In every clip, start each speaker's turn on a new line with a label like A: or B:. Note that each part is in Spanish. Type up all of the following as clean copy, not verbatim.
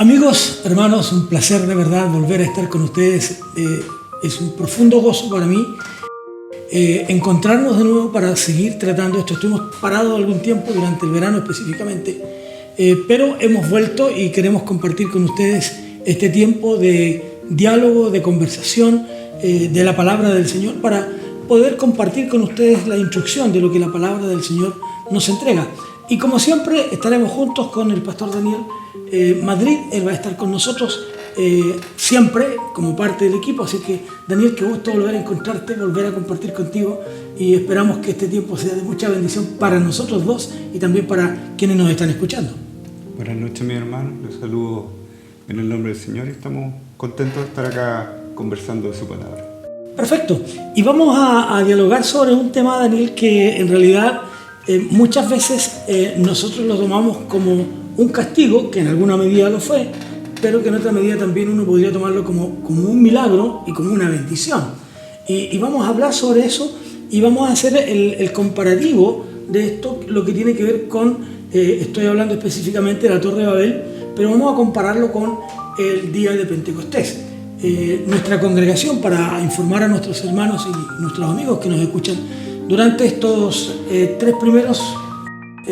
A: Amigos, hermanos, un placer de verdad volver a estar con ustedes. Es un profundo gozo para mí encontrarnos de nuevo para seguir tratando esto. Estuvimos parados algún tiempo durante el verano específicamente, pero hemos vuelto y queremos compartir con ustedes este tiempo de diálogo, de conversación, de la palabra del Señor, para poder compartir con ustedes la instrucción de lo que la palabra del Señor nos entrega. Y como siempre estaremos juntos con el pastor Daniel Madrid. Él va a estar con nosotros siempre como parte del equipo, así que Daniel, qué gusto volver a encontrarte, volver a compartir contigo, y esperamos que este tiempo sea de mucha bendición para nosotros dos y también para quienes nos están escuchando.
B: Buenas noches, mi hermano, les saludo en el nombre del Señor y estamos contentos de estar acá conversando de su palabra.
A: Perfecto, y vamos a dialogar sobre un tema, Daniel, que en realidad muchas veces nosotros lo tomamos como un castigo, que en alguna medida lo fue, pero que en otra medida también uno podría tomarlo como un milagro y como una bendición. Y vamos a hablar sobre eso y vamos a hacer el comparativo de esto, lo que tiene que ver con, estoy hablando específicamente de la Torre de Babel, pero vamos a compararlo con el día de Pentecostés. Nuestra congregación, para informar a nuestros hermanos y nuestros amigos que nos escuchan, durante estos 3 primeros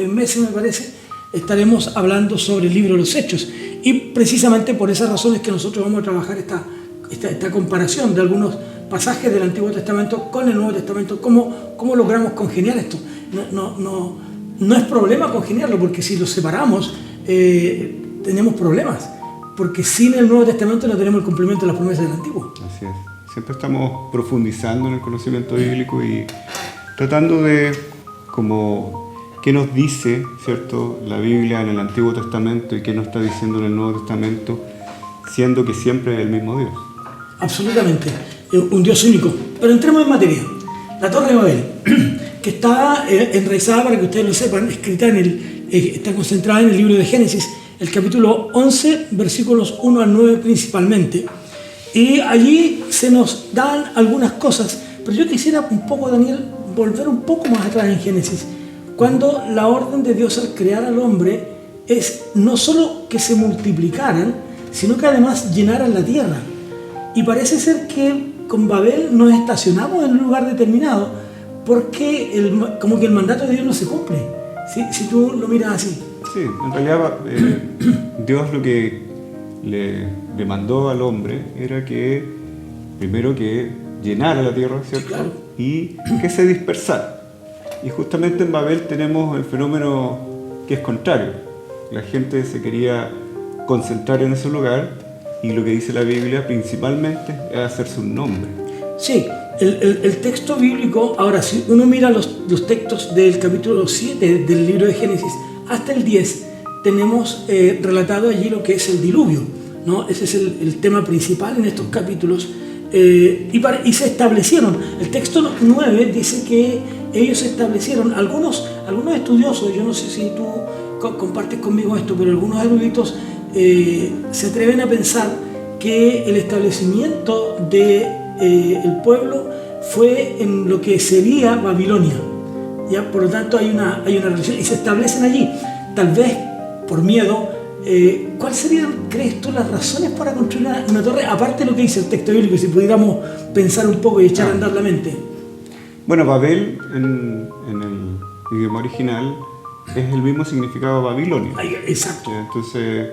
A: meses, me parece, estaremos hablando sobre el libro de los Hechos, y precisamente por esas razones que nosotros vamos a trabajar esta comparación de algunos pasajes del Antiguo Testamento con el Nuevo Testamento. ¿Cómo logramos congeniar esto? No es problema congeniarlo, porque si lo separamos tenemos problemas, porque sin el Nuevo Testamento no tenemos el cumplimiento de las promesas del Antiguo.
B: Así es, siempre estamos profundizando en el conocimiento bíblico y tratando de qué nos dice, ¿cierto?, la Biblia en el Antiguo Testamento y qué nos está diciendo en el Nuevo Testamento, siendo que siempre es el mismo Dios. Absolutamente,
A: un Dios único. Pero entremos en materia. La Torre de Babel, que está enraizada, para que ustedes lo sepan, está concentrada en el libro de Génesis, el capítulo 11, versículos 1 al 9 principalmente. Y allí se nos dan algunas cosas, pero yo quisiera un poco, Daniel, volver un poco más atrás en Génesis, cuando la orden de Dios al crear al hombre es no solo que se multiplicaran, sino que además llenaran la tierra. Y parece ser que con Babel nos estacionamos en un lugar determinado, porque como que el mandato de Dios no se cumple, si tú lo miras así.
B: Sí, en realidad Dios lo que le mandó al hombre era que, primero, que llenara la tierra, ¿cierto? Claro. Y que se dispersara. Y justamente en Babel tenemos el fenómeno que es contrario. La gente se quería concentrar en ese lugar, y lo que dice la Biblia principalmente es hacerse un nombre.
A: Sí, el texto bíblico, ahora si uno mira los textos del capítulo 7 del libro de Génesis hasta el 10, tenemos relatado allí lo que es el diluvio, ¿no? Ese es el tema principal en estos capítulos. Y se establecieron, el texto 9 dice que ellos se establecieron, algunos estudiosos, yo no sé si tú compartes conmigo esto, pero algunos eruditos se atreven a pensar que el establecimiento del pueblo fue en lo que sería Babilonia, ¿ya? Por lo tanto hay una relación y se establecen allí, tal vez por miedo. ¿Cuáles serían, crees tú, las razones para construir una torre, aparte de lo que dice el texto bíblico, si pudiéramos pensar un poco y echar a andar la mente?
B: Bueno, Babel en el idioma original es el mismo significado de Babilonia.
A: Exacto.
B: Entonces,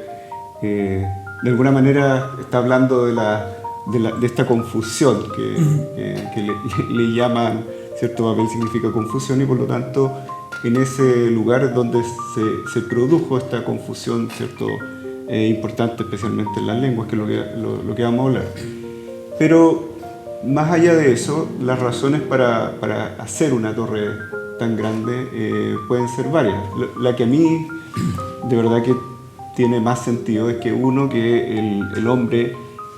B: de alguna manera está hablando de esta confusión que le llaman, ¿cierto? Babel significa confusión, y por lo tanto en ese lugar donde se produjo esta confusión, ¿cierto? Importante, especialmente en las lenguas, que es lo que vamos a hablar. Pero más allá de eso, las razones para hacer una torre tan grande pueden ser varias. La que a mí de verdad que tiene más sentido es que el hombre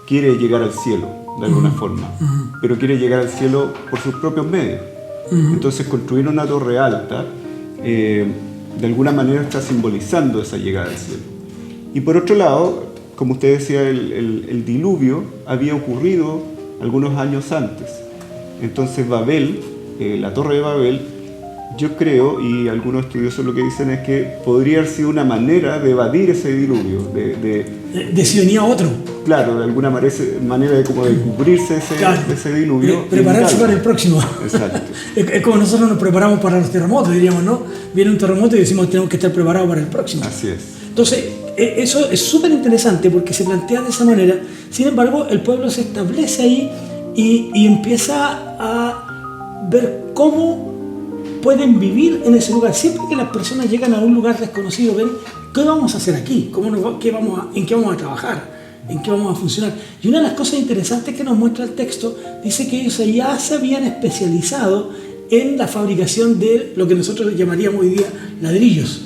B: quiere llegar al cielo de alguna forma, pero quiere llegar al cielo por sus propios medios. Entonces construir una torre alta de alguna manera está simbolizando esa llegada al cielo. Y por otro lado, como usted decía, el diluvio había ocurrido algunos años antes. Entonces Babel, la Torre de Babel, yo creo, y algunos estudiosos lo que dicen es que podría haber sido una manera de evadir ese diluvio,
A: de si venía otro.
B: Claro, de alguna manera de como de cubrirse de ese diluvio.
A: Prepararse para el próximo.
B: Exacto.
A: Es como nosotros nos preparamos para los terremotos, diríamos, ¿no? Viene un terremoto y decimos que tenemos que estar preparados para el próximo.
B: Así es.
A: Entonces, eso es súper interesante porque se plantea de esa manera. Sin embargo, el pueblo se establece ahí y empieza a ver cómo pueden vivir en ese lugar. Siempre que las personas llegan a un lugar desconocido, ven qué vamos a hacer aquí, en qué vamos a trabajar, en qué vamos a funcionar. Y una de las cosas interesantes que nos muestra el texto dice que ellos ya se habían especializado en la fabricación de lo que nosotros llamaríamos hoy día ladrillos.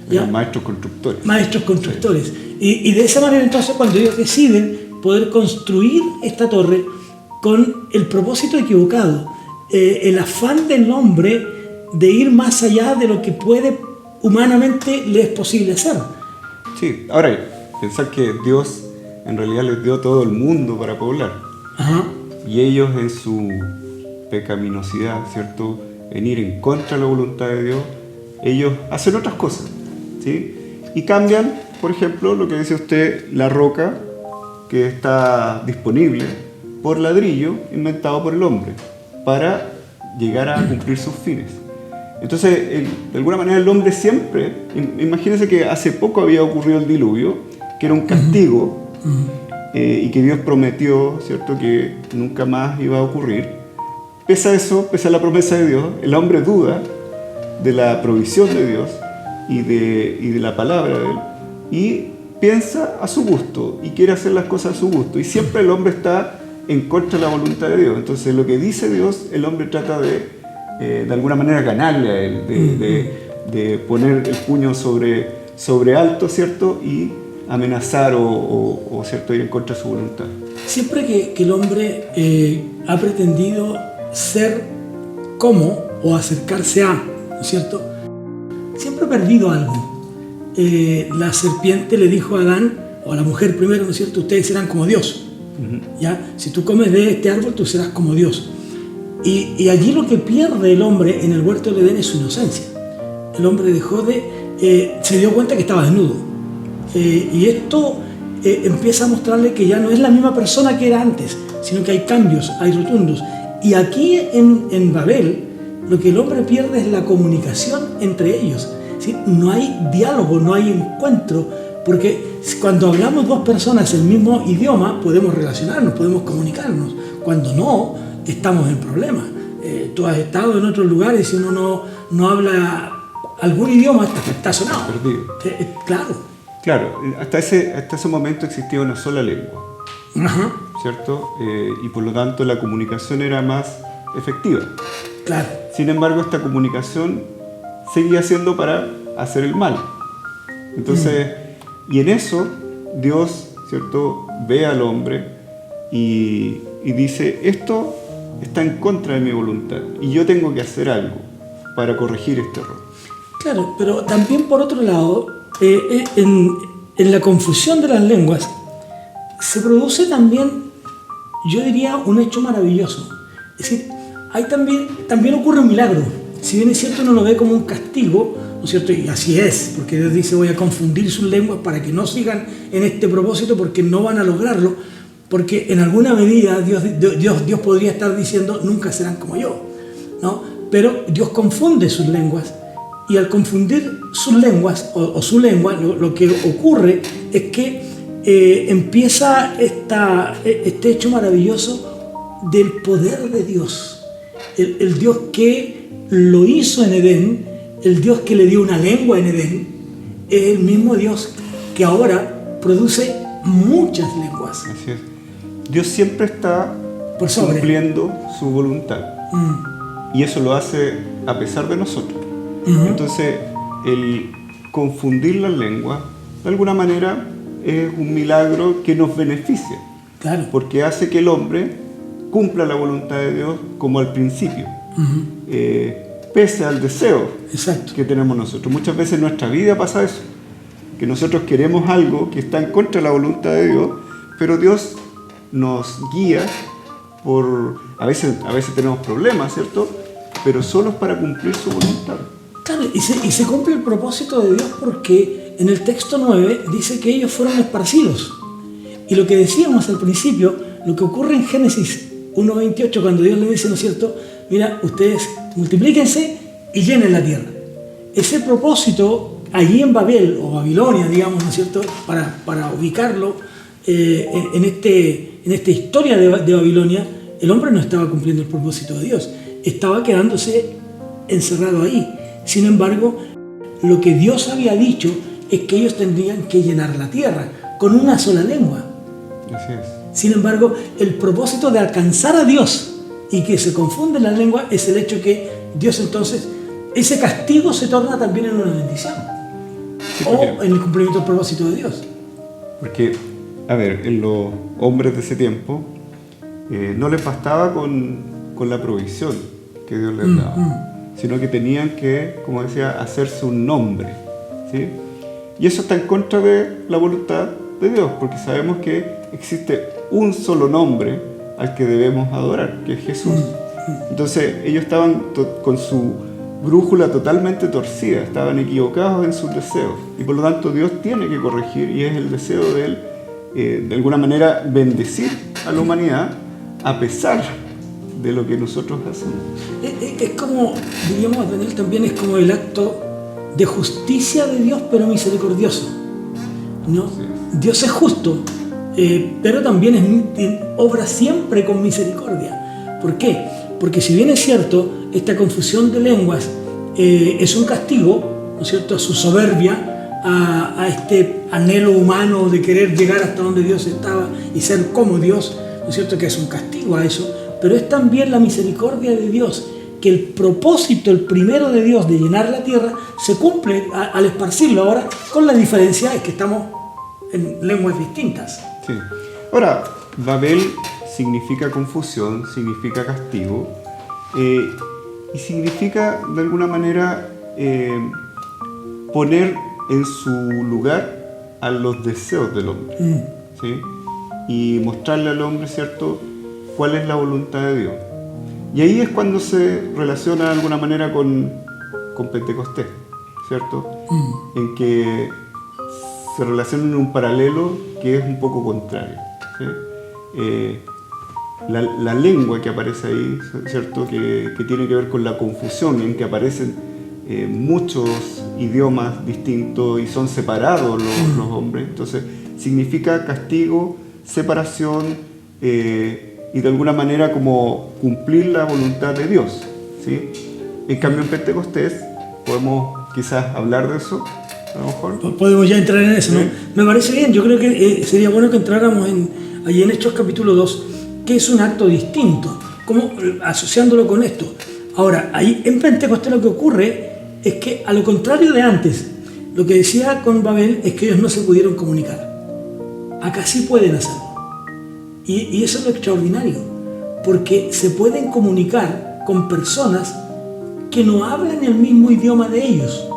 A: ¿Ya?
B: Maestros constructores.
A: Maestros constructores. Sí. Y de esa manera entonces cuando ellos deciden poder construir esta torre con el propósito equivocado, el afán del hombre de ir más allá de lo que humanamente le es posible hacer.
B: Sí, ahora pensar que Dios en realidad les dio todo el mundo para poblar.
A: Ajá.
B: Y ellos en su pecaminosidad, ¿cierto? En ir en contra de la voluntad de Dios, ellos hacen otras cosas, ¿sí? Y cambian, por ejemplo, lo que dice usted, la roca que está disponible por ladrillo inventado por el hombre para llegar a cumplir sus fines. Entonces, de alguna manera el hombre siempre, imagínense que hace poco había ocurrido el diluvio, que era un castigo, y que Dios prometió, ¿cierto?, que nunca más iba a ocurrir. Pese a eso, pese a la promesa de Dios, el hombre duda de la provisión de Dios y de la palabra de Él, y piensa a su gusto, y quiere hacer las cosas a su gusto, y siempre el hombre está en contra de la voluntad de Dios. Entonces, lo que dice Dios, el hombre trata de alguna manera ganarle a él, de poner el puño sobre alto, ¿cierto? Y amenazar o ¿cierto? Ir en contra de su voluntad.
A: Siempre que el hombre ha pretendido ser como o acercarse a, ¿no es cierto? Siempre ha perdido algo. La serpiente le dijo a Adán, o a la mujer primero, ¿no es cierto? Ustedes serán como Dios. ¿Ya? Si tú comes de este árbol, tú serás como Dios. Y allí lo que pierde el hombre en el huerto del Edén es su inocencia. El hombre se dio cuenta que estaba desnudo. Y esto empieza a mostrarle que ya no es la misma persona que era antes, sino que hay cambios, hay rotundos. Y aquí en Babel, lo que el hombre pierde es la comunicación entre ellos. ¿Sí? No hay diálogo, no hay encuentro, porque cuando hablamos dos personas el mismo idioma, podemos relacionarnos, podemos comunicarnos. Cuando no, estamos en problemas. Tú has estado en otros lugares y uno no habla algún idioma, está sonado.
B: Perdido.
A: Claro.
B: Claro, hasta ese momento existía una sola lengua.
A: Ajá.
B: ¿Cierto? Y por lo tanto la comunicación era más efectiva.
A: Claro.
B: Sin embargo, esta comunicación seguía siendo para hacer el mal. Entonces, y en eso Dios, ¿cierto?, ve al hombre y dice, esto está en contra de mi voluntad y yo tengo que hacer algo para corregir este error.
A: Claro, pero también por otro lado, en la confusión de las lenguas se produce también, yo diría, un hecho maravilloso. Es decir, también ocurre un milagro. Si bien es cierto, uno lo ve como un castigo, ¿no es cierto? Y así es, porque Dios dice, voy a confundir sus lenguas para que no sigan en este propósito, porque no van a lograrlo, porque en alguna medida Dios podría estar diciendo, nunca serán como yo, ¿no? Pero Dios confunde sus lenguas, y al confundir sus lenguas, o su lengua, lo que ocurre es que empieza este hecho maravilloso del poder de Dios. El Dios que lo hizo en Edén, el Dios que le dio una lengua en Edén, es el mismo Dios que ahora produce muchas lenguas.
B: Así es. Dios siempre está cumpliendo su voluntad. Y eso lo hace a pesar de nosotros. Entonces, el confundir las lenguas, de alguna manera, es un milagro que nos beneficia.
A: Claro.
B: Porque hace que el hombre cumpla la voluntad de Dios como al principio. Pese al deseo que tenemos nosotros. Muchas veces en nuestra vida pasa eso, que nosotros queremos algo que está en contra de la voluntad de Dios, pero Dios nos guía a veces tenemos problemas, ¿cierto? pero solo para cumplir su voluntad.
A: Claro, y se cumple el propósito de Dios porque en el texto 9 dice que ellos fueron esparcidos. Y lo que decíamos al principio, lo que ocurre en Génesis 1:28, cuando Dios le dice, ¿no es cierto?, mira, ustedes multiplíquense y llenen la tierra. Ese propósito, allí en Babel, o Babilonia, digamos, ¿no es cierto?, para ubicarlo en esta historia de Babilonia, el hombre no estaba cumpliendo el propósito de Dios, estaba quedándose encerrado ahí. Sin embargo, lo que Dios había dicho es que ellos tendrían que llenar la tierra con una sola lengua.
B: Así es.
A: Sin embargo, el propósito de alcanzar a Dios y que se confunde la lengua es el hecho que Dios entonces, ese castigo se torna también en una bendición. Sí, o en el cumplimiento del propósito de Dios.
B: Porque, a ver, en los hombres de ese tiempo no les bastaba con la provisión que Dios les daba, sino que tenían que, como decía, hacerse un nombre, ¿sí? Y eso está en contra de la voluntad de Dios, porque sabemos que existe un solo nombre al que debemos adorar, que es Jesús. Entonces ellos estaban con su brújula totalmente torcida, estaban equivocados en sus deseos, y por lo tanto Dios tiene que corregir, y es el deseo de Él, de alguna manera, bendecir a la humanidad a pesar de lo que nosotros hacemos.
A: Es como, diríamos, Daniel, también es como el acto de justicia de Dios, pero misericordioso, ¿no? Sí. Dios es justo, pero también obra siempre con misericordia. ¿Por qué? Porque si bien es cierto, esta confusión de lenguas es un castigo, ¿no es cierto?, a su soberbia, a este anhelo humano de querer llegar hasta donde Dios estaba y ser como Dios, ¿no es cierto?, que es un castigo a eso, pero es también la misericordia de Dios, que el propósito, el primero de Dios de llenar la tierra, se cumple al esparcirlo. Ahora, con la diferencia es que estamos en lenguas distintas.
B: Sí. Ahora, Babel significa confusión, significa castigo, y significa de alguna manera poner en su lugar a los deseos del hombre, ¿sí? Y mostrarle al hombre, ¿cierto?, cuál es la voluntad de Dios. Y ahí es cuando se relaciona de alguna manera con Pentecostés, ¿cierto? En que se relaciona en un paralelo que es un poco contrario, ¿sí? La lengua que aparece ahí, ¿cierto?, que tiene que ver con la confusión, en que aparecen muchos idiomas distintos y son separados los hombres. Entonces significa castigo, separación, y de alguna manera como cumplir la voluntad de Dios, ¿sí? En cambio en Pentecostés podemos quizás hablar de eso, a lo mejor.
A: Podemos ya entrar en eso, ¿no? Me parece bien. Yo creo que sería bueno que entráramos allí en Hechos capítulo 2, que es un acto distinto, como asociándolo con esto. Ahora, ahí en Pentecostés lo que ocurre es que, a lo contrario de antes, lo que decía con Babel es que ellos no se pudieron comunicar. Acá sí pueden hacerlo. Y eso es lo extraordinario, porque se pueden comunicar con personas que no hablan el mismo idioma de ellos.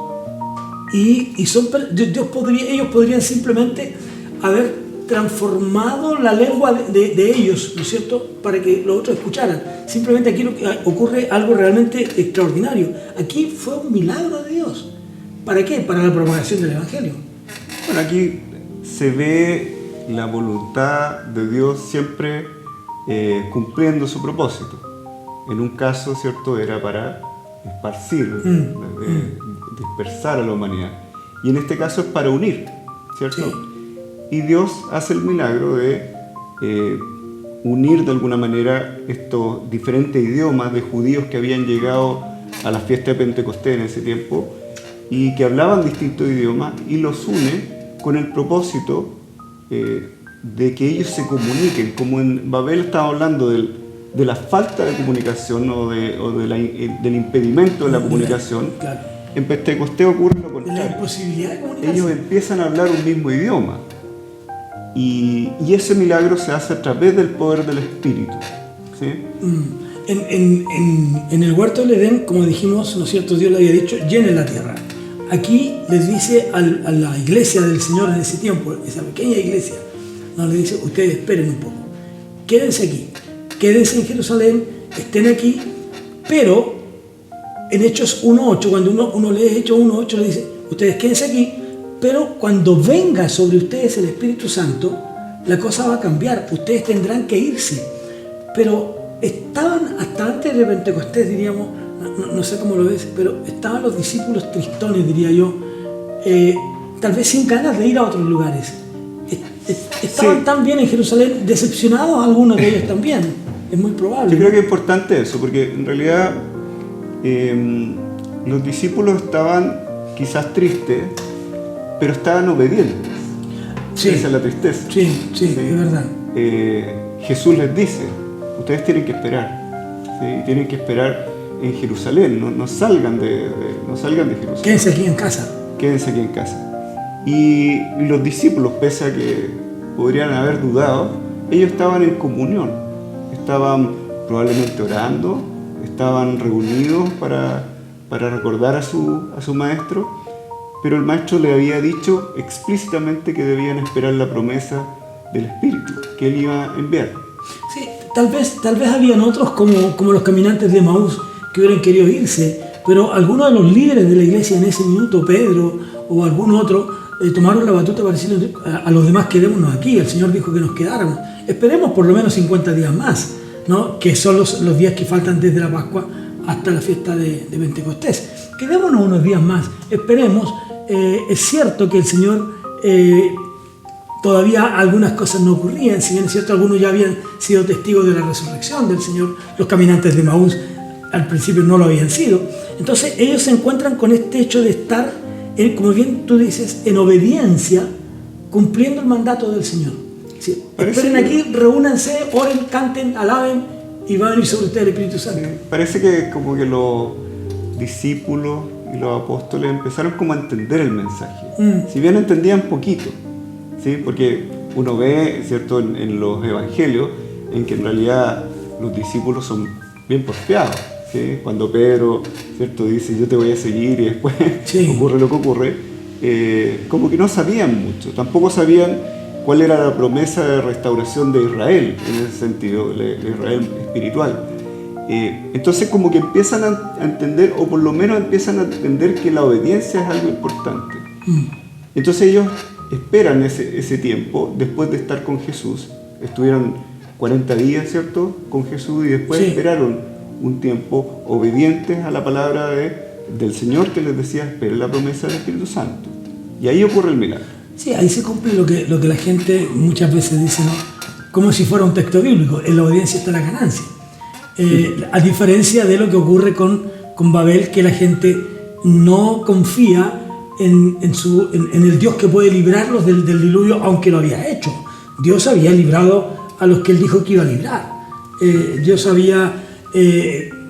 A: Y ellos podrían simplemente haber transformado la lengua de ellos, ¿no es cierto?, para que los otros escucharan. Simplemente aquí ocurre algo realmente extraordinario. Aquí fue un milagro de Dios. ¿Para qué? Para la propagación del Evangelio.
B: Bueno, aquí se ve la voluntad de Dios siempre cumpliendo su propósito. En un caso, ¿cierto?, era para esparcir, dispersar a la humanidad. Y en este caso es para unir, ¿cierto? Sí. Y Dios hace el milagro de unir de alguna manera estos diferentes idiomas de judíos que habían llegado a la fiesta de Pentecostés en ese tiempo y que hablaban distintos idiomas, y los une con el propósito de que ellos se comuniquen. Como en Babel estaba hablando de la falta de comunicación del impedimento de la comunicación. Claro. En Pentecostés ocurre lo contrario.
A: La imposibilidad de comunicación.
B: Ellos empiezan a hablar un mismo idioma, y ese milagro se hace a través del poder del Espíritu, ¿sí?
A: En el huerto del Edén, como dijimos, ¿no es cierto?, Dios le había dicho, llenen la tierra. Aquí les dice a la iglesia del Señor en ese tiempo, esa pequeña iglesia, no, le dice, ustedes esperen un poco, quédense aquí, quédense en Jerusalén, estén aquí, pero en Hechos 1.8, cuando uno lee Hechos 1.8, le dice, ustedes quédense aquí, pero cuando venga sobre ustedes el Espíritu Santo, la cosa va a cambiar, ustedes tendrán que irse. Pero estaban, hasta antes de Pentecostés, diríamos, no sé cómo lo ves, pero estaban los discípulos tristones, diría yo, tal vez sin ganas de ir a otros lugares. Estaban tan bien en Jerusalén, decepcionados algunos de ellos también, es muy probable.
B: Yo creo que es importante eso, porque en realidad los discípulos estaban quizás tristes, pero estaban obedientes.
A: Sí.
B: Esa es la tristeza.
A: Sí, es verdad.
B: Jesús les dice, ustedes tienen que esperar, ¿sí? Tienen que esperar en Jerusalén, no salgan de Jerusalén.
A: Quédense aquí en casa.
B: Quédense aquí en casa. Y los discípulos, pese a que podrían haber dudado, ellos estaban en comunión, estaban probablemente orando, estaban reunidos para recordar a su maestro, pero el maestro le había dicho explícitamente que debían esperar la promesa del Espíritu que él iba a enviar.
A: Sí, tal vez habían otros como los caminantes de Emaús que hubieran querido irse, pero algunos de los líderes de la iglesia en ese minuto, Pedro o algún otro, tomaron la batuta para decirle a los demás, quedémonos aquí. El Señor dijo que nos quedáramos. Esperemos por lo menos 50 días más, ¿no? Que son los días que faltan desde la Pascua hasta la fiesta de Pentecostés. Quedémonos unos días más, esperemos. Es cierto que el Señor, todavía algunas cosas no ocurrían, si bien es cierto, algunos ya habían sido testigos de la resurrección del Señor. Los caminantes de Emaús al principio no lo habían sido. Entonces ellos se encuentran con este hecho de estar, como bien tú dices, en obediencia, cumpliendo el mandato del Señor. Sí, esperen aquí, reúnanse, oren, canten, alaben, y va a venir sobre ustedes el Espíritu Santo.
B: Parece que como que los discípulos y los apóstoles empezaron como a entender el mensaje. Si bien entendían poquito, ¿sí? Porque uno ve, ¿cierto?, en los evangelios, en que en realidad los discípulos son bien porfiados. ¿Sí? Cuando Pedro, ¿cierto?, dice yo te voy a seguir y después ocurre lo que ocurre, como que no sabían mucho, tampoco sabían cuál era la promesa de restauración de Israel, en ese sentido, el Israel espiritual. Entonces como que empiezan a entender, o por lo menos empiezan a entender que la obediencia es algo importante. Entonces ellos esperan ese tiempo, después de estar con Jesús, estuvieron 40 días, ¿cierto?, con Jesús, y después esperaron un tiempo obedientes a la palabra del Señor, que les decía, esperen la promesa del Espíritu Santo. Y ahí ocurre el milagro.
A: Sí, ahí se cumple lo que la gente muchas veces dice, ¿no? Como si fuera un texto bíblico, en la obediencia está la ganancia. A diferencia de lo que ocurre con Babel, que la gente no confía en el Dios que puede librarlos del diluvio, aunque lo había hecho. Dios había librado a los que Él dijo que iba a librar. Dios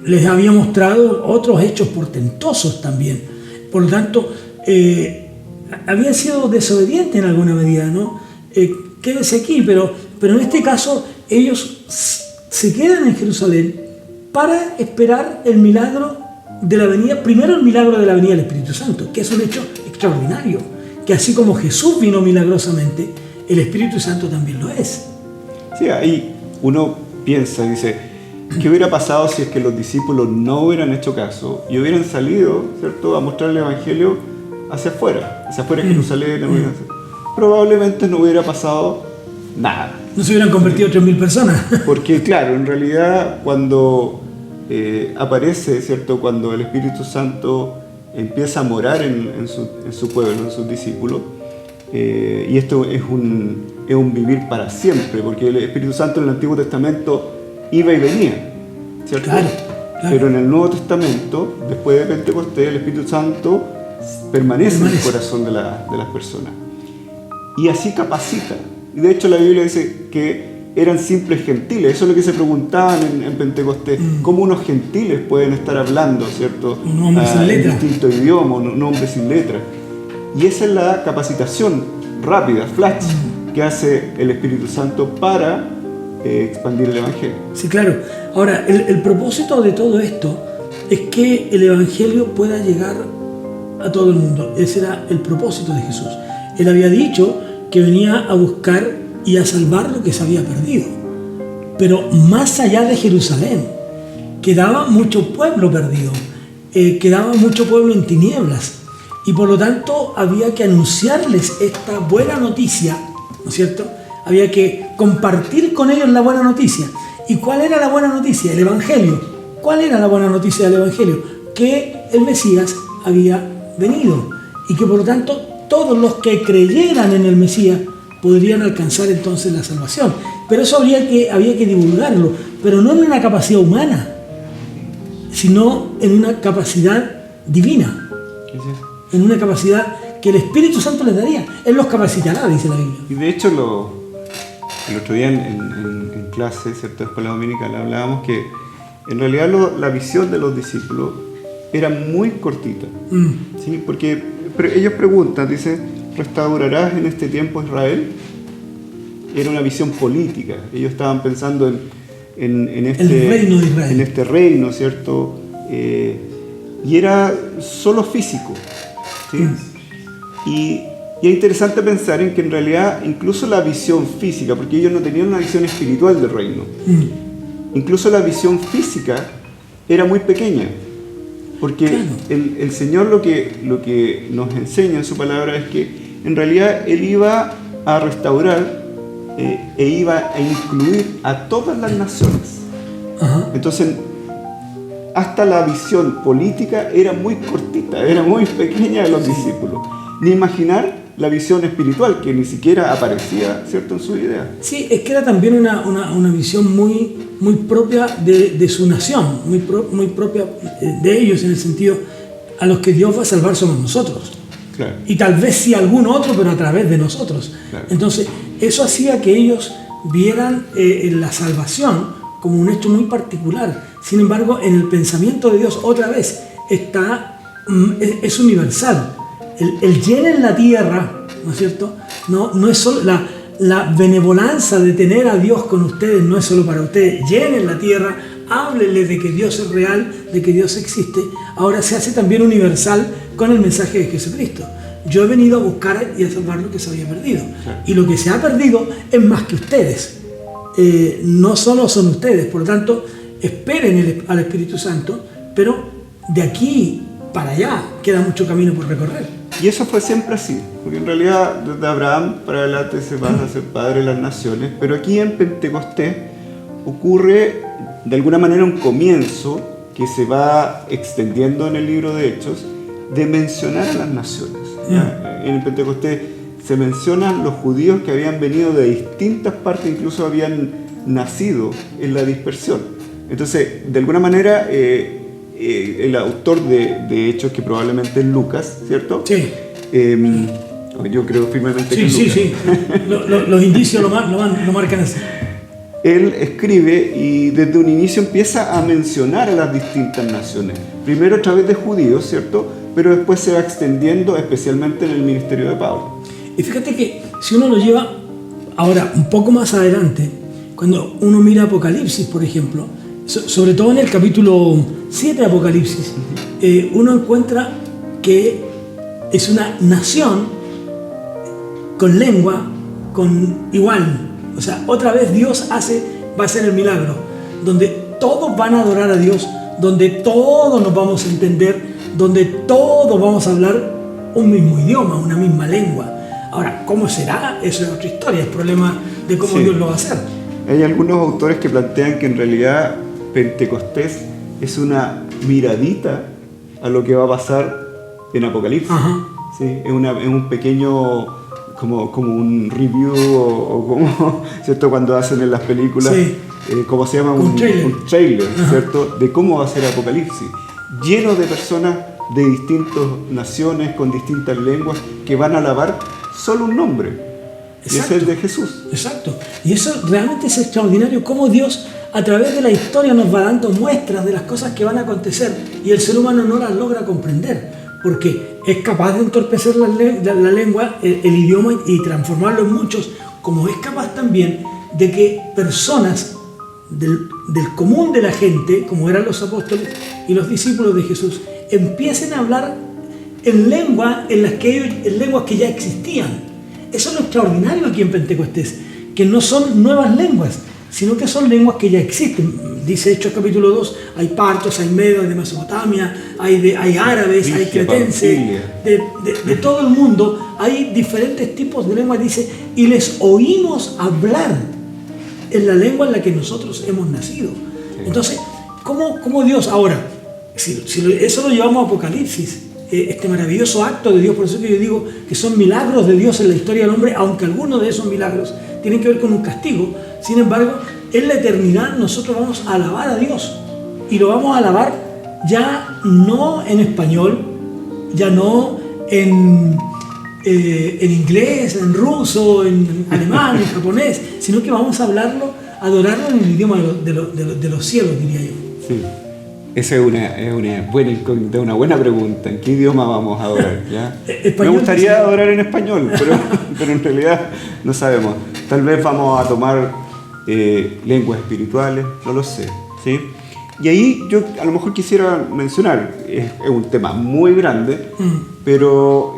A: les había mostrado otros hechos portentosos también. Por lo tanto, habían sido desobedientes en alguna medida, ¿no? Quédense aquí, pero en este caso ellos se quedan en Jerusalén para esperar el milagro de la venida, primero el milagro de la venida del Espíritu Santo, que es un hecho extraordinario, que así como Jesús vino milagrosamente, el Espíritu Santo también lo es.
B: Sí, ahí uno piensa y dice, ¿qué hubiera pasado si es que los discípulos no hubieran hecho caso y hubieran salido, ¿cierto?, a mostrar el Evangelio hacia afuera de Jerusalén? Probablemente no hubiera pasado nada.
A: No se hubieran convertido 3.000 personas.
B: Porque claro, en realidad cuando aparece, ¿cierto?, cuando el Espíritu Santo empieza a morar en su pueblo, en sus discípulos, y esto es un vivir para siempre, porque el Espíritu Santo en el Antiguo Testamento iba y venía, ¿cierto? Claro. Pero en el Nuevo Testamento, después de Pentecostés, el Espíritu Santo permanece en el corazón de las personas. Y así capacita. Y de hecho la Biblia dice que eran simples gentiles. Eso es lo que se preguntaban en Pentecostés. ¿Cómo unos gentiles pueden estar hablando, ¿cierto?,
A: un hombre sin letra,
B: en distinto idioma, un hombre sin letra? Y esa es la capacitación rápida, flash, que hace el Espíritu Santo para expandir el Evangelio.
A: Sí, claro. Ahora, el propósito de todo esto es que el Evangelio pueda llegar a todo el mundo. Ese era el propósito de Jesús. Él había dicho que venía a buscar y a salvar lo que se había perdido. Pero más allá de Jerusalén, quedaba mucho pueblo perdido. quedaba mucho pueblo en tinieblas y por lo tanto había que anunciarles esta buena noticia, ¿no es cierto? Había que compartir con ellos la buena noticia. ¿Y cuál era la buena noticia? El Evangelio. ¿Cuál era la buena noticia del Evangelio? Que el Mesías había venido y que por lo tanto todos los que creyeran en el Mesías podrían alcanzar entonces la salvación. Pero eso había que divulgarlo, pero no en una capacidad humana, sino en una capacidad divina, en una capacidad que el Espíritu Santo les daría. Él los capacitará, dice la Biblia.
B: Y de hecho, el otro día en clase, ¿cierto? Escuela dominical, hablábamos que en realidad la visión de los discípulos era muy cortita, ¿sí? Porque ellos preguntan, dice, ¿restaurarás en este tiempo Israel? Era una visión política. Ellos estaban pensando en
A: el reino de Israel.
B: En este reino, ¿cierto? Y era solo físico, ¿sí? Y es interesante pensar en que en realidad incluso la visión física, porque ellos no tenían una visión espiritual del reino, incluso la visión física era muy pequeña, porque claro, el Señor lo que nos enseña en su palabra es que en realidad Él iba a restaurar e iba a incluir a todas las naciones. Entonces, hasta la visión política era muy cortita, era muy pequeña de los discípulos. Ni imaginar la visión espiritual, que ni siquiera aparecía, ¿cierto?, en su idea.
A: Sí, es que era también una visión muy propia de su nación, muy propia de ellos, en el sentido, a los que Dios va a salvar somos nosotros.
B: Claro.
A: Y tal vez sí algún otro, pero a través de nosotros. Claro. Entonces, eso hacía que ellos vieran la salvación como un hecho muy particular. Sin embargo, en el pensamiento de Dios, otra vez, es universal. El llenen la tierra, ¿no es cierto? No es solo la benevolencia de tener a Dios con ustedes, no es solo para ustedes. Llenen la tierra, háblenle de que Dios es real, de que Dios existe. Ahora se hace también universal con el mensaje de Jesucristo. Yo he venido a buscar y a salvar lo que se había perdido. Y lo que se ha perdido es más que ustedes. No solo son ustedes, por lo tanto, esperen al Espíritu Santo, pero de aquí para allá queda mucho camino por recorrer.
B: Y eso fue siempre así, porque en realidad desde Abraham para adelante se van a ser padre de las naciones, pero aquí en Pentecostés ocurre de alguna manera un comienzo que se va extendiendo en el libro de Hechos de mencionar a las naciones. En Pentecostés se mencionan los judíos que habían venido de distintas partes, incluso habían nacido en la dispersión. Entonces, de alguna manera, el autor de Hechos, que probablemente es Lucas, ¿cierto?
A: Sí.
B: Yo creo firmemente que es
A: Lucas. Sí. Los indicios lo marcan así.
B: Él escribe y desde un inicio empieza a mencionar a las distintas naciones. Primero a través de judíos, ¿cierto? Pero después se va extendiendo, especialmente en el ministerio de Pablo.
A: Y fíjate que si uno lo lleva ahora un poco más adelante, cuando uno mira Apocalipsis, por ejemplo, sobre todo en el capítulo 7 de Apocalipsis, uno encuentra que es una nación con lengua, con igual. O sea, otra vez Dios va a hacer el milagro, donde todos van a adorar a Dios, donde todos nos vamos a entender, donde todos vamos a hablar un mismo idioma, una misma lengua. Ahora, ¿cómo será? Eso es otra historia, es problema de cómo Dios lo va a hacer. Hay
B: algunos autores que plantean que en realidad Pentecostés es una miradita a lo que va a pasar en Apocalipsis. ¿Sí? Es un pequeño, como un review o como, ¿cierto? Cuando hacen en las películas, como se llama un trailer, ¿cierto? De cómo va a ser Apocalipsis, lleno de personas de distintas naciones, con distintas lenguas, que van a alabar solo un nombre. Exacto. Y es el de Jesús.
A: Exacto. Y eso realmente es extraordinario, cómo Dios a través de la historia nos va dando muestras de las cosas que van a acontecer y el ser humano no las logra comprender, porque es capaz de entorpecer la lengua, el idioma y transformarlo en muchos, como es capaz también de que personas del común de la gente, como eran los apóstoles y los discípulos de Jesús, empiecen a hablar en lenguas que ya existían. Eso es lo extraordinario aquí en Pentecostés, que no son nuevas lenguas, sino que son lenguas que ya existen. Dice Hechos capítulo 2, hay partos, hay medos de Mesopotamia, hay árabes, hay cretenses, de todo el mundo. Hay diferentes tipos de lenguas, dice, y les oímos hablar en la lengua en la que nosotros hemos nacido. Entonces, ¿cómo Dios ahora, si eso lo llevamos a Apocalipsis, este maravilloso acto de Dios, por eso que yo digo que son milagros de Dios en la historia del hombre, aunque algunos de esos milagros tienen que ver con un castigo, sin embargo, en la eternidad nosotros vamos a alabar a Dios, y lo vamos a alabar ya no en español, ya no en inglés, en ruso, en alemán, en japonés, sino que vamos a adorarlo en el idioma de los cielos, diría yo.
B: Sí. Esa es una buena incógnita, una buena pregunta. ¿En qué idioma vamos a adorar? ¿Ya? Me gustaría adorar en español, pero en realidad no sabemos. Tal vez vamos a tomar lenguas espirituales, no lo sé, ¿sí? Y ahí yo a lo mejor quisiera mencionar, es un tema muy grande, pero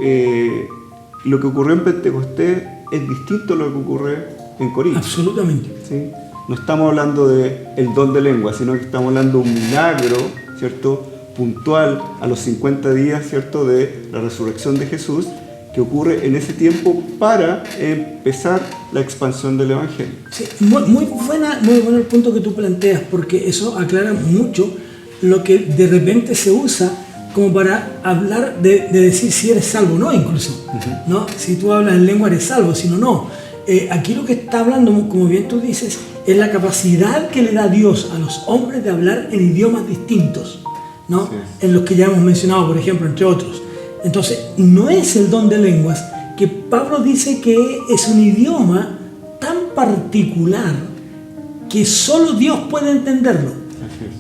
B: lo que ocurrió en Pentecostés es distinto a lo que ocurre en Corinto.
A: Absolutamente.
B: ¿Sí? No estamos hablando del don de lengua, sino que estamos hablando de un milagro, ¿cierto?, puntual a los 50 días, ¿cierto?, de la resurrección de Jesús, que ocurre en ese tiempo para empezar la expansión del Evangelio.
A: Sí, muy bueno el punto que tú planteas, porque eso aclara mucho lo que de repente se usa como para hablar de decir si eres salvo o no, incluso. ¿No? Si tú hablas en lengua eres salvo, si no. Aquí lo que está hablando, como bien tú dices, es la capacidad que le da Dios a los hombres de hablar en idiomas distintos, ¿no? Sí. En los que ya hemos mencionado, por ejemplo, entre otros. Entonces, no es el don de lenguas, que Pablo dice que es un idioma tan particular que solo Dios puede entenderlo.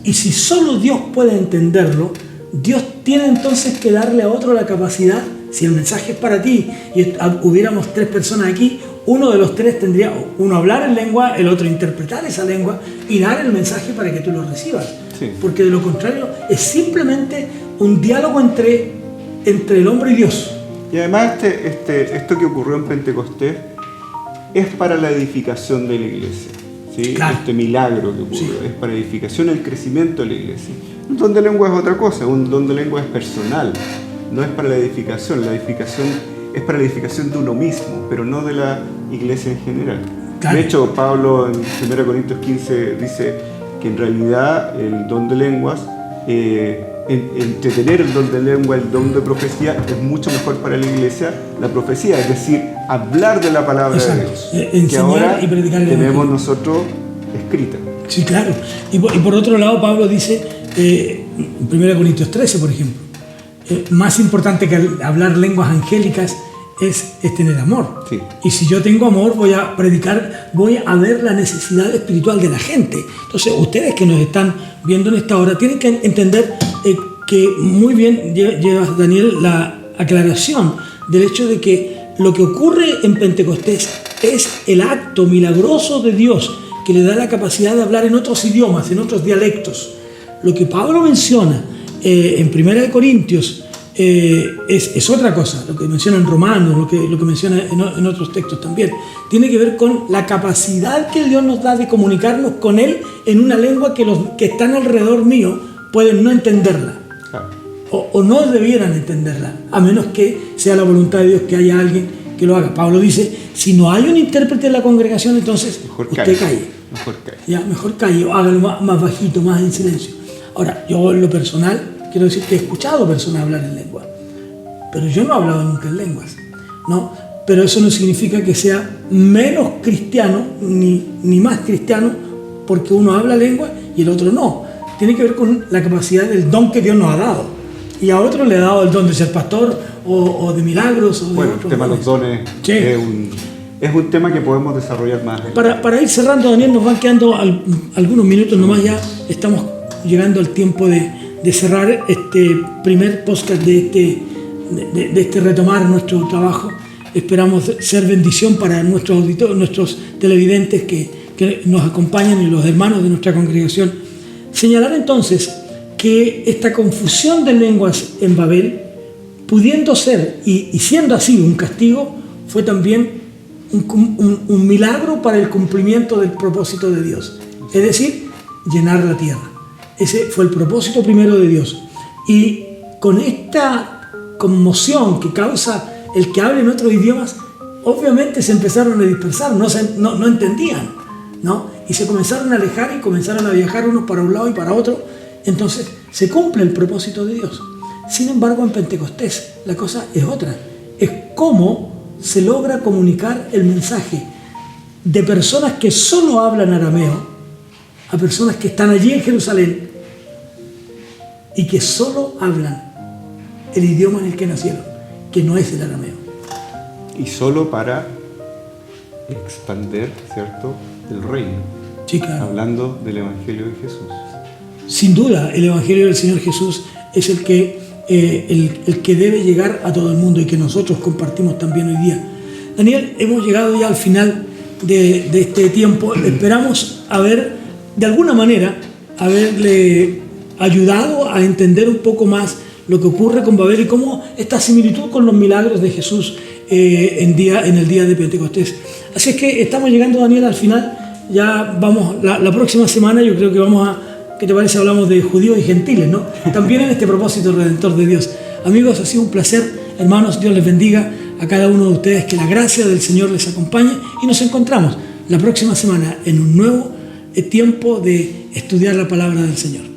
A: Y si solo Dios puede entenderlo, Dios tiene entonces que darle a otro la capacidad. Si el mensaje es para ti y hubiéramos 3 personas aquí, uno de los 3 tendría uno hablar en lengua, el otro interpretar esa lengua y dar el mensaje para que tú lo recibas. Sí. Porque de lo contrario es simplemente un diálogo entre el hombre y Dios.
B: Y además esto que ocurrió en Pentecostés es para la edificación de la iglesia, ¿sí? Claro. Este milagro que ocurrió, sí, es para edificación, el crecimiento de la iglesia. Un don de lengua es otra cosa, un don de lengua es personal, no es para la edificación es para la edificación de uno mismo, pero no de la iglesia en general. Claro. De hecho, Pablo en 1 Corintios 15 dice que en realidad el don de lenguas, entre tener el don de lengua, el don de profecía, es mucho mejor para la iglesia la profecía, es decir, hablar de la palabra. Exacto. De Dios, que ahora y predicar tenemos nosotros escrita.
A: Sí, claro. Y por otro lado, Pablo dice, en 1 Corintios 13, por ejemplo, más importante que hablar lenguas angélicas es tener amor. Sí. Y si yo tengo amor, voy a predicar, voy a ver la necesidad espiritual de la gente. Entonces, ustedes que nos están viendo en esta hora, tienen que entender que muy bien llevas, Daniel, la aclaración del hecho de que lo que ocurre en Pentecostés es el acto milagroso de Dios que le da la capacidad de hablar en otros idiomas, en otros dialectos. Lo que Pablo menciona en 1 Corintios es otra cosa, lo que menciona en Romanos, lo que menciona en otros textos también. Tiene que ver con la capacidad que Dios nos da de comunicarnos con Él en una lengua que los que están alrededor mío pueden no entenderla. O no debieran entenderla, a menos que sea la voluntad de Dios que haya alguien que lo haga. Pablo dice, si no hay un intérprete en la congregación, entonces mejor usted calle. Mejor calle, o hágalo más bajito, más en silencio. Ahora, yo en lo personal, quiero decir que he escuchado personas hablar en lengua, pero yo no he hablado nunca en lenguas, ¿no? Pero eso no significa que sea menos cristiano, ni más cristiano, porque uno habla lengua y el otro no. Tiene que ver con la capacidad del don que Dios nos ha dado. Y a otro le ha dado el don de ser pastor o de milagros. O de
B: bueno, el tema de los dones sí. es un tema que podemos desarrollar más.
A: Para ir cerrando, Daniel, nos van quedando algunos minutos nomás, ya estamos llegando al tiempo de cerrar este primer podcast de este retomar nuestro trabajo. Esperamos ser bendición para nuestros auditores, nuestros televidentes que nos acompañan y los hermanos de nuestra congregación. Señalar entonces que esta confusión de lenguas en Babel, pudiendo ser y siendo así un castigo, fue también un milagro para el cumplimiento del propósito de Dios. Es decir, llenar la tierra. Ese fue el propósito primero de Dios. Y con esta conmoción que causa el que hable en otros idiomas, obviamente se empezaron a dispersar, no entendían, ¿no? Y se comenzaron a alejar y comenzaron a viajar unos para un lado y para otro. Entonces se cumple el propósito de Dios. Sin embargo, en Pentecostés la cosa es otra. Es cómo se logra comunicar el mensaje de personas que solo hablan arameo a personas que están allí en Jerusalén y que solo hablan el idioma en el que nacieron, que no es el arameo.
B: Y solo para expander, ¿cierto?, el reino.
A: Sí, claro.
B: Hablando del Evangelio de Jesús.
A: Sin duda, el Evangelio del Señor Jesús es el que debe llegar a todo el mundo y que nosotros compartimos también hoy día. Daniel, hemos llegado ya al final de este tiempo. Esperamos de alguna manera, haberle ayudado a entender un poco más lo que ocurre con Babel y cómo esta similitud con los milagros de Jesús en el día de Pentecostés. Así es que estamos llegando, Daniel, al final. Ya vamos, la próxima semana yo creo que vamos a, ¿qué te parece? Hablamos de judíos y gentiles, ¿no? También en este propósito redentor de Dios. Amigos, ha sido un placer. Hermanos, Dios les bendiga a cada uno de ustedes, que la gracia del Señor les acompañe y nos encontramos la próxima semana en un nuevo tiempo de estudiar la palabra del Señor.